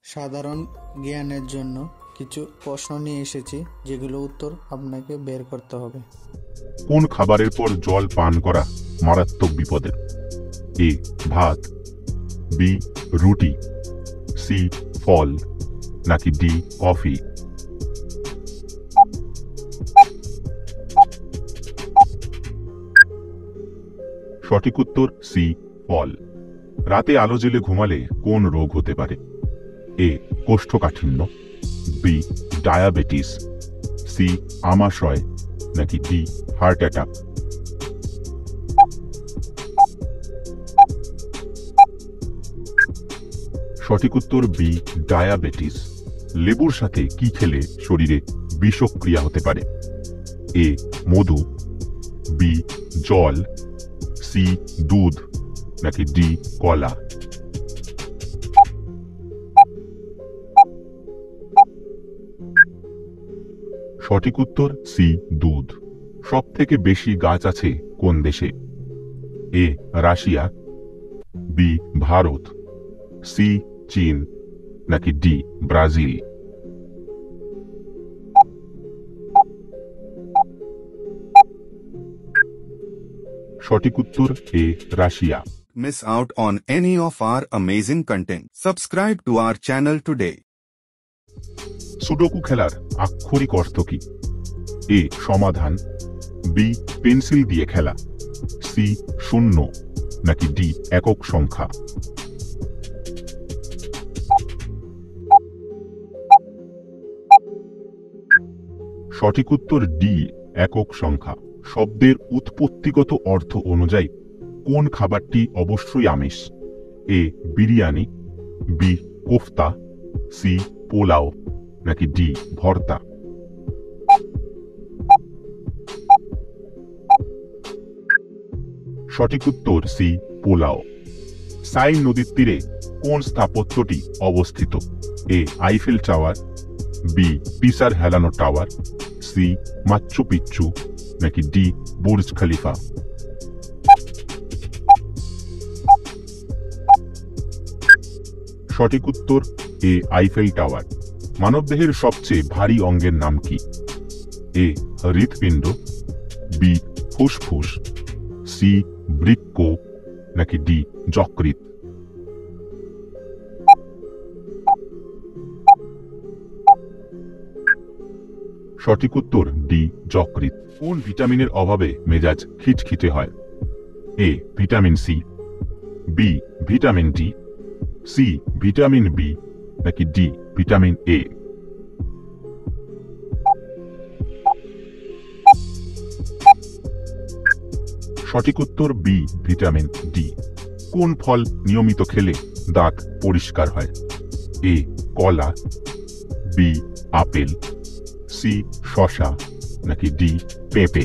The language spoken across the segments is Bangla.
সাধারণ জ্ঞানের জন্য কিছু প্রশ্ন নিয়ে এসেছি, যেগুলো উত্তর আপনাকে বের করতে হবে। কোন খাবারের পর জল পান করা মারাত্মক বিপদের? এ ভাত, বি রুটি, সি ফল, নাকি ডি কফি? সঠিক উত্তর সি ফল। রাতে আলো জ্বেলে ঘুমালে কোন রোগ হতে পারে? এ কোষ্ঠকাঠিন্য, বি ডায়াবেটিস, সি আমাশয়, নাকি ডি হার্ট অ্যাটাক? সঠিক উত্তর বি ডায়াবেটিস। লেবুর সাথে কি খেলে শরীরে বিষক্রিয়া হতে পারে? এ মধু, বি জল, সি দুধ, নাকি ডি কলা? সঠিক উত্তর সি দুধ। সব থেকে বেশি গাছ আছে কোন দেশে? A Russia, B Bharat, C চীন, নাকি ডি ব্রাজিল? সঠিক উত্তর A Russia. Miss out on any of our amazing content. Subscribe to our channel today. Sudoku খেলার আক্ষরিক অর্থ কি? এ সমাধান, বি পেন্সিল দিয়ে খেলা, সি শূন্য, নাকি ডি একক সংখ্যা? সঠিক উত্তর ডি একক সংখ্যা। শব্দের উৎপত্তিগত অর্থ অনুযায়ী কোন খাবারটি অবশ্যই আমিষ? এ বিরিয়ানি, বি কোফতা, সি পোলাও, নাকি ডি ভর্তা? সঠিক উত্তর সি পোলাও। সাইন নদীর তীরে কোন স্থাপত্যটি অবস্থিত? এ আইফেল টাওয়ার, বি পিসার হেলানো টাওয়ার, সি মাচ্চু পিচ্চু, নাকি ডি বুর্জ খলিফা? সঠিক উত্তর এ আইফেল টাওয়ার। মানবদেহের সবচেয়ে ভারী অঙ্গের নাম কি? এ হৃৎপিণ্ড, বি ফুসফুস, সি বৃক্ক, নাকি ডি যকৃৎ? সঠিক উত্তর ডি যকৃৎ। কোন ভিটামিনের অভাবে মেজাজ খিটখিটে হয়? A vitamin C, B vitamin D, C vitamin B, নাকি ডি ভিটামিন এ? সঠিক উত্তর বি ভিটামিন ডি। কোন ফল নিয়মিত খেলে দাঁত পরিষ্কার হয়? এ কলা, বি আপেল, সি শসা, নাকি ডি পেঁপে?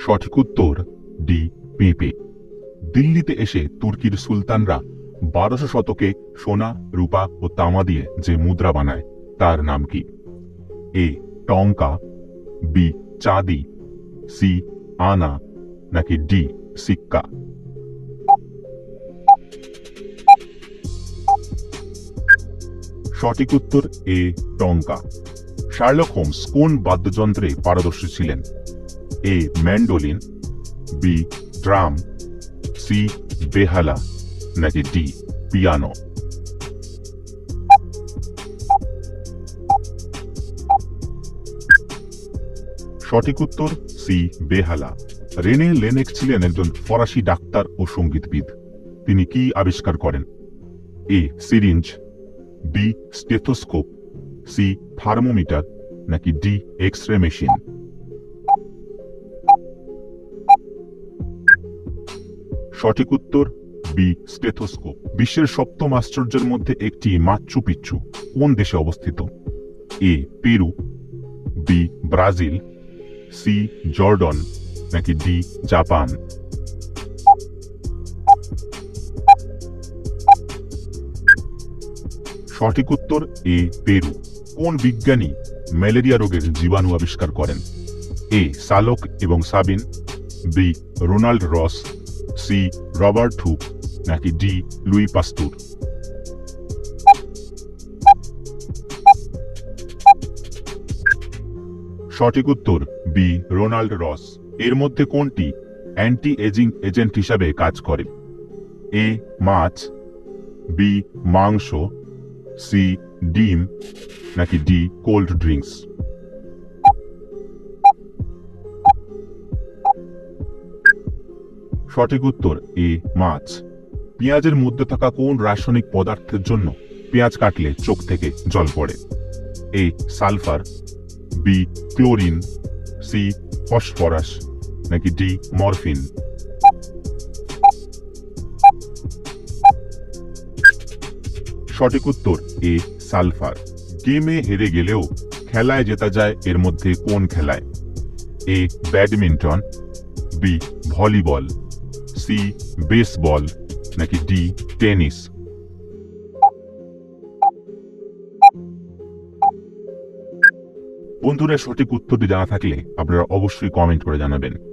সঠিক উত্তর ডি পেঁপে। দিল্লিতে এসে তুর্কির সুলতানরা 1200 শতকে সোনা, রূপা ও তামা দিয়ে যে মুদ্রা বানায় তার নাম কি? এ টঙ্কা, বি চাঁদি, সি আনা, নাকি ডি সিক্কা? সঠিক উত্তর এ টঙ্কা। শার্লক হোমস কোন বাদ্যযন্ত্রে পারদর্শী ছিলেন? এ ম্যান্ডোলিন, বি ড্রাম, সি বেহালা, নাকি ডি পিয়ানো? সঠিক উত্তর সি বেহালা। রেনে লেনেক্স ছিলেন একজন ফরাসি ডাক্তার ও সঙ্গীতবিদ। তিনি কি আবিষ্কার করেন? A syringe, B stethoscope, C thermometer, নাকি ডি এক্স রে মেশিন? সঠিক উত্তর বি স্টেথোস্কোপ। বিশ্বের সপ্তম আশ্চর্যের মধ্যে একটি মাচ্চু পিচ্চু কোন দেশে অবস্থিত? A Peru, B Brazil, C Jordan, নাকি ডি জাপান? সঠিক উত্তর এ পেরু। কোন বিজ্ঞানী ম্যালেরিয়া রোগের জীবাণু আবিষ্কার করেন? এ সালক এবং Sabin, B Ronald Ross, C Robert Hooke নাকি ডি লুই পাস্তুর? সঠিক উত্তর বি রোনাল্ড রস। এর মধ্যে কোনটি অ্যান্টি এজিং এজেন্ট হিসাবে কাজ করে? এ মাছ, বি মাংস, সি ডিম নাকি ডি কোল্ড ড্রিঙ্কস? সঠিক উত্তর এ মাছ। পেঁয়াজের মধ্যে থাকা কোন রাসায়নিক পদার্থের জন্য পেঁয়াজ কাটলে চোখ থেকে জল পড়ে? A sulphur, B chlorine, C phosphorus নাকি ডি মরফিন? সঠিক উত্তর এ সালফার। গেমে হেরে গেলেও খেলায় জেতা যায় এর মধ্যে কোন খেলায়? A badminton, B volleyball, C baseball নাকি ডি টেনিস? বন্ধুরা, সঠিক উত্তরটি জানা থাকলে আপনারা অবশ্যই কমেন্ট করে জানাবেন।